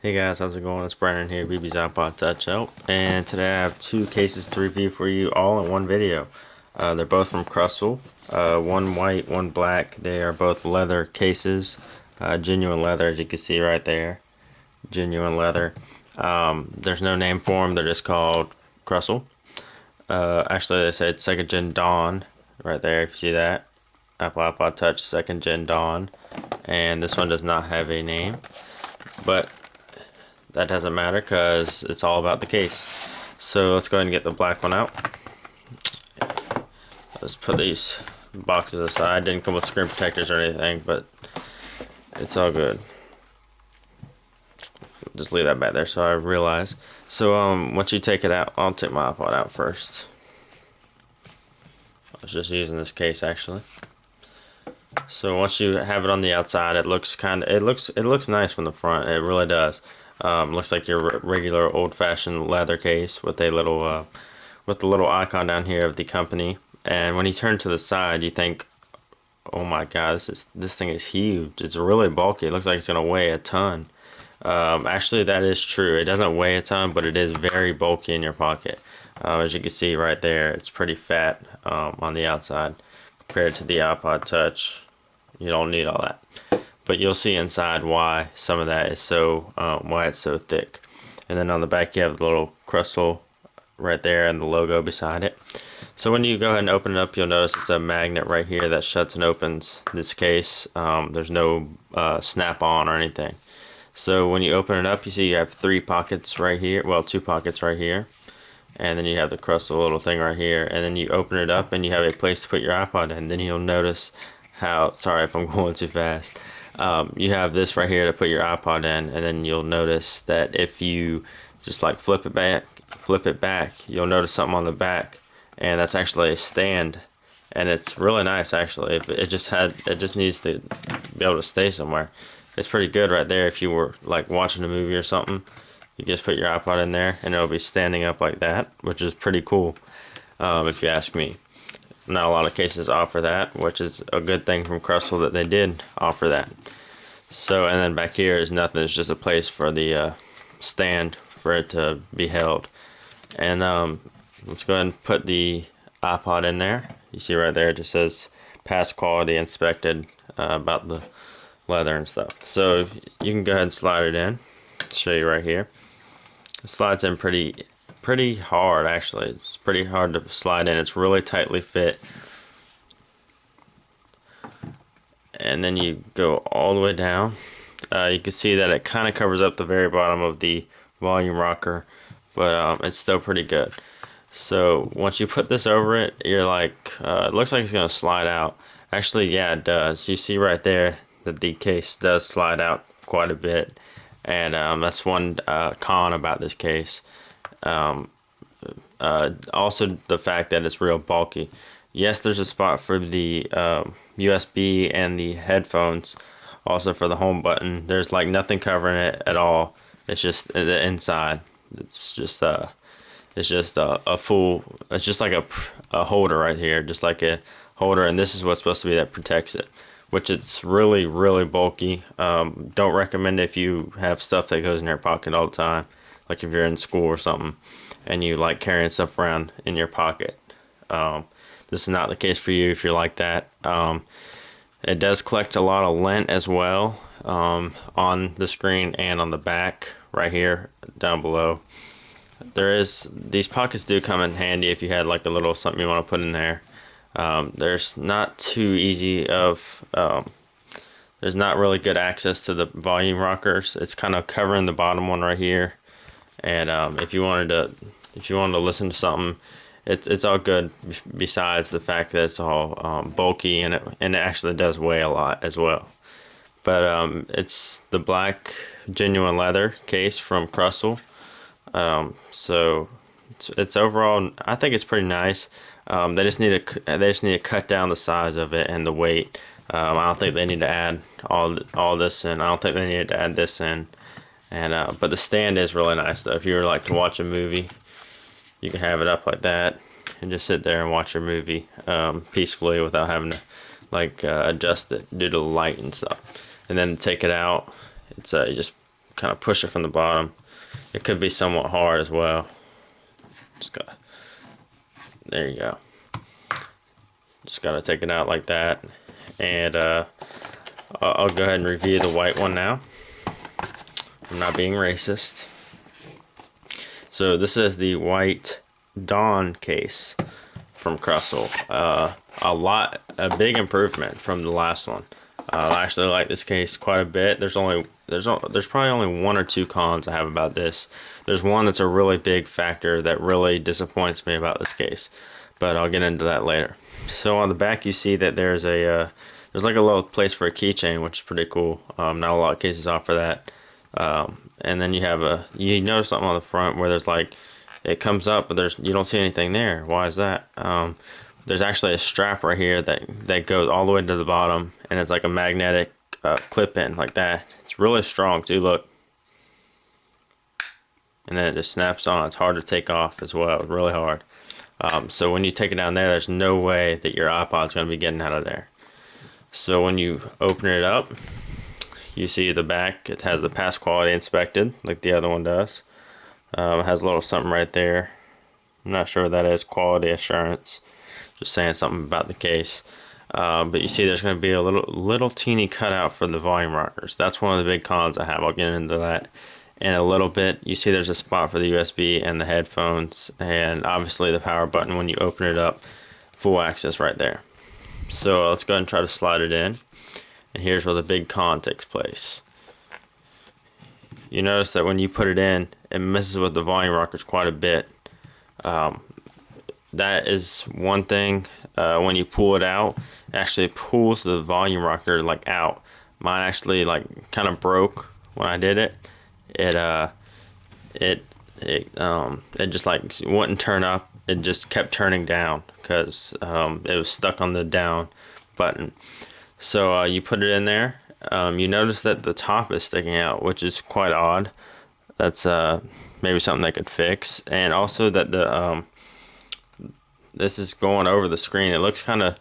Hey guys, how's it going? It's Brandon here, BB's iPod Touch Help, and today I have two cases to review for you all in one video. They're both from Krusell, one white, one black. They are both leather cases, genuine leather, as you can see right there, genuine leather. There's no name for them, they're just called Krusell. Actually, they said second gen Dawn right there, if you see that. Apple iPod Touch second gen Dawn, and this one does not have a name, but that doesn't matter because it's all about the case. So let's go ahead and get the black one out. Let's put these boxes aside. Didn't come with screen protectors or anything, but it's all good. Just leave that back there so I realize. So once you take it out, I'll take my iPod out first. I was just using this case actually. So once you have it on the outside, it looks nice from the front. It really does. Looks like your regular old-fashioned leather case with a little with the little icon down here of the company. And when you turn to the side, you think, "Oh my God, this thing is huge. It's really bulky. It looks like it's gonna weigh a ton." Actually, that is true. It doesn't weigh a ton, but it is very bulky in your pocket. As you can see right there, it's pretty fat on the outside compared to the iPod Touch. You don't need all that. But you'll see inside why some of that is so why it's so thick. And then on the back you have the little Krusell right there and the logo beside it. So when you go ahead and open it up, you'll notice it's a magnet right here that shuts and opens this case. There's no snap-on or anything. So when you open it up, you see you have three pockets right here. Well, two pockets right here. And then you have the Krusell little thing right here. And then you open it up and you have a place to put your iPod in. Then you'll notice how, sorry if I'm going too fast. You have this right here to put your iPod in, and then you'll notice that if you just like flip it back, you'll notice something on the back, and that's actually a stand, and it's really nice actually. If it just needs to be able to stay somewhere. It's pretty good right there. If you were like watching a movie or something, you just put your iPod in there, and it'll be standing up like that, which is pretty cool, if you ask me. Not a lot of cases offer that, which is a good thing from Krusell that they did offer that. So, and then back here is nothing. It's just a place for the stand for it to be held. And let's go ahead and put the iPod in there. You see right there, it just says pass quality inspected about the leather and stuff. So you can go ahead and slide it in. I'll show you right here. It slides in pretty hard actually. It's pretty hard to slide in. It's really tightly fit. And then you go all the way down. You can see that it kind of covers up the very bottom of the volume rocker, but it's still pretty good. So once you put this over it, you're like, it looks like it's gonna slide out. Actually, yeah, it does. You see right there that the case does slide out quite a bit, and that's one con about this case. Also the fact that it's real bulky. Yes, there's a spot for the USB and the headphones, also for the home button. There's like nothing covering it at all. It's just the inside. It's just a full. It's just like a holder right here, just like a holder, and this is what's supposed to be that protects it. Which it's really bulky. Don't recommend if you have stuff that goes in your pocket all the time, like if you're in school or something, and you like carrying stuff around in your pocket. This is not the case for you if you're like that. It does collect a lot of lint as well on the screen and on the back right here down below. These pockets do come in handy if you had like a little something you want to put in there. There's not too easy of there's not really good access to the volume rockers. It's kind of covering the bottom one right here, and if you wanted to listen to something, it's all good. Besides the fact that it's all bulky, and it actually does weigh a lot as well. But it's the black genuine leather case from Krusell. So it's overall, I think it's pretty nice. They just need to cut down the size of it and the weight. I don't think they need to add all this in. I don't think they need to add this in. And but the stand is really nice though. If you were like to watch a movie, you can have it up like that and just sit there and watch your movie peacefully without having to like adjust it due to the light and stuff. And then take it out. It's you just kind of push it from the bottom. It could be somewhat hard as well. Just got, there you go. Just gotta take it out like that. And I'll go ahead and review the white one now. I'm not being racist. So this is the white Dawn case from Krusell. A big improvement from the last one. I actually like this case quite a bit. There's probably only one or two cons I have about this. There's one that's a really big factor that really disappoints me about this case, but I'll get into that later. So on the back you see that there's like a little place for a keychain, which is pretty cool. Not a lot of cases offer that. And then you notice something on the front where there's like, it comes up, but you don't see anything there. Why is that? There's actually a strap right here that goes all the way to the bottom, and it's like a magnetic clip-in like that. It's really strong too, look. And then it just snaps on. It's hard to take off as well. It's really hard. So when you take it down there, there's no way that your iPod's going to be getting out of there. So when you open it up, you see the back. It has the pass quality inspected like the other one does. It has a little something right there. I'm not sure what that is. Quality assurance. Just saying something about the case. But you see there's going to be a little teeny cutout for the volume rockers. That's one of the big cons I have. I'll get into that in a little bit. You see there's a spot for the USB and the headphones, and obviously the power button when you open it up. Full access right there. So let's go ahead and try to slide it in. And here's where the big con takes place. You notice that when you put it in, it messes with the volume rockers quite a bit. That is one thing. When you pull it out, it actually pulls the volume rocker like out. Mine actually like kind of broke when I did it. It just like wouldn't turn up. It just kept turning down because it was stuck on the down button. So you put it in there. You notice that the top is sticking out, which is quite odd. That's maybe something they could fix. And also that this is going over the screen. It looks kind of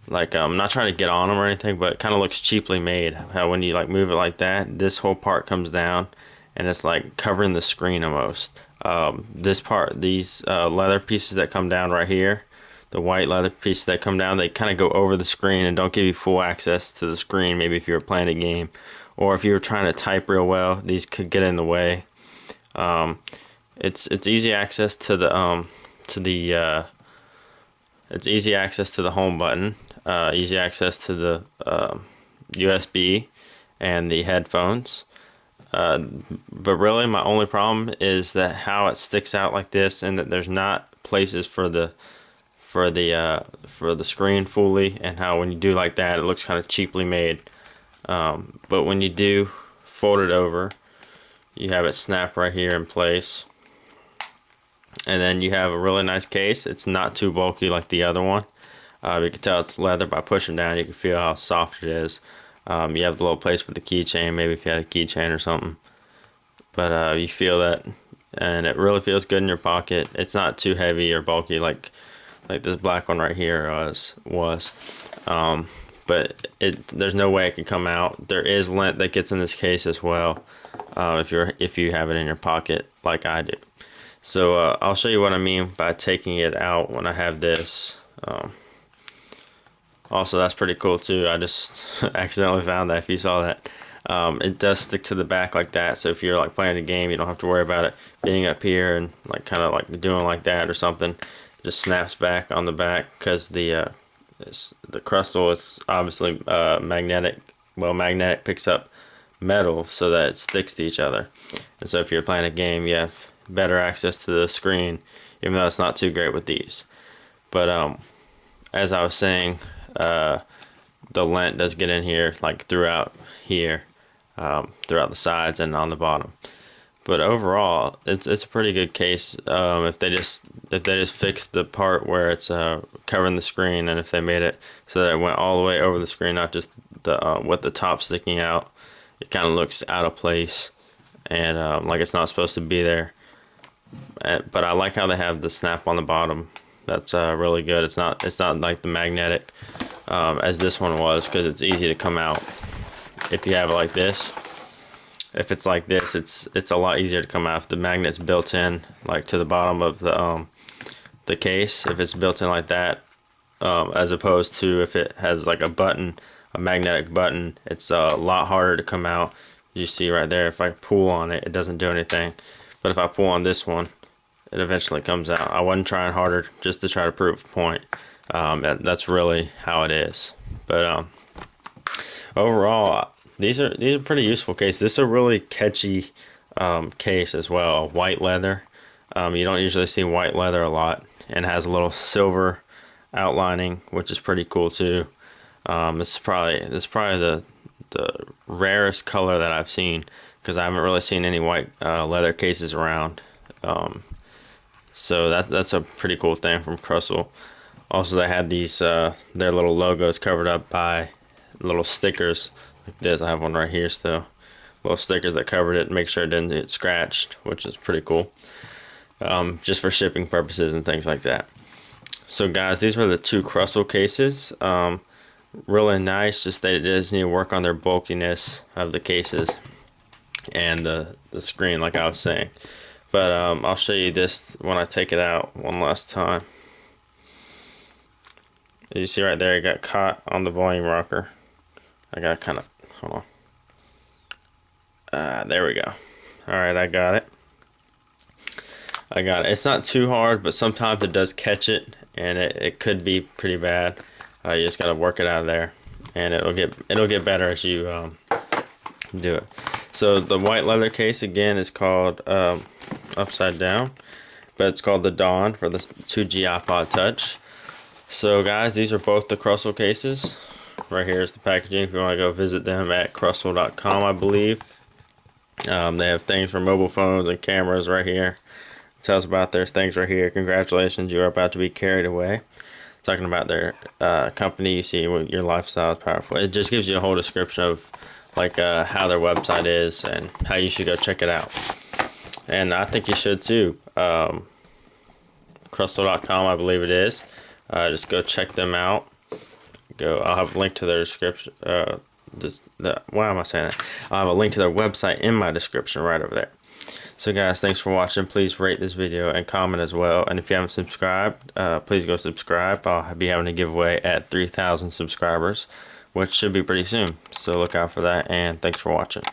like, I'm not trying to get on them or anything, but it kind of looks cheaply made. How when you like move it like that, this whole part comes down and it's like covering the screen almost. This part, these leather pieces that come down right here, the white leather pieces that come down, they kind of go over the screen and don't give you full access to the screen. Maybe if you were playing a game, or if you were trying to type real well, these could get in the way. It's easy access to the it's easy access to the home button, easy access to the USB and the headphones. But really my only problem is that how it sticks out like this, and that there's not places for the screen fully, and how when you do like that it looks kind of cheaply made. But when you do fold it over, you have it snap right here in place, and then you have a really nice case. It's not too bulky like the other one. You can tell it's leather by pushing down. You can feel how soft it is. You have the little place for the keychain, maybe if you had a keychain or something. But you feel that, and it really feels good in your pocket. It's not too heavy or bulky like this black one right here was. But there's no way it can come out. There is lint that gets in this case as well, if you have it in your pocket like I do. So I'll show you what I mean by taking it out when I have this. Also, that's pretty cool too. I just accidentally found that, if you saw that. It does stick to the back like that, so if you're like playing a game, you don't have to worry about it being up here and like kind of like doing like that or something. It just snaps back on the back, because the Krusell is obviously magnetic. Well, magnetic picks up metal so that it sticks to each other. And so if you're playing a game, you have better access to the screen, even though it's not too great with these. But as I was saying, the lint does get in here, like throughout here, throughout the sides and on the bottom. But overall, it's a pretty good case. If they just fix the part where it's covering the screen, and if they made it so that it went all the way over the screen, not just with the top sticking out, it kind of looks out of place and like it's not supposed to be there. But I like how they have the snap on the bottom. That's really good. It's not like the magnetic as this one was, because it's easy to come out if you have it like this. if it's like this, it's a lot easier to come out if the magnet's built in, like to the bottom of the case. If it's built in like that, as opposed to if it has like a button, a magnetic button, it's a lot harder to come out. You see right there, if I pull on it, it doesn't do anything. But if I pull on this one, it eventually comes out. I wasn't trying harder just to try to prove a point. That's really how it is. But overall, these are pretty useful cases. This is a really catchy case as well. White leather. You don't usually see white leather a lot, and has a little silver outlining, which is pretty cool too. It's probably the rarest color that I've seen, because I haven't really seen any white leather cases around. So that's a pretty cool thing from Krusell. Also, they had these their little logos covered up by little stickers like this. I have one right here still. Little stickers that covered it, make sure it didn't get scratched, which is pretty cool. Just for shipping purposes and things like that. So guys, these were the 2 Krusell cases. Really nice, just they just need to work on their bulkiness of the cases and the screen, like I was saying. But I'll show you this when I take it out one last time. You see right there, it got caught on the volume rocker. I gotta kind of, hold on. There we go. Alright, I got it. It's not too hard, but sometimes it does catch it, and it could be pretty bad. You just gotta work it out of there, and it'll get better as you do it. So the white leather case again is called Upside Down, but it's called the Dawn for the 2G iPod Touch. So guys, these are both the Krusell cases. Right here is the packaging if you want to go visit them at Krusell.com, I believe. They have things for mobile phones and cameras right here. It tells about their things right here. Congratulations, you are about to be carried away. Talking about their company. You see your lifestyle is powerful. It just gives you a whole description of like how their website is and how you should go check it out. And I think you should too. Krusell.com, I believe it is. Just go check them out. I'll have a link to their description. Why am I saying that? I'll have a link to their website in my description right over there. So guys, thanks for watching. Please rate this video and comment as well. And if you haven't subscribed, please go subscribe. I'll be having a giveaway at 3,000 subscribers, which should be pretty soon. So look out for that, and thanks for watching.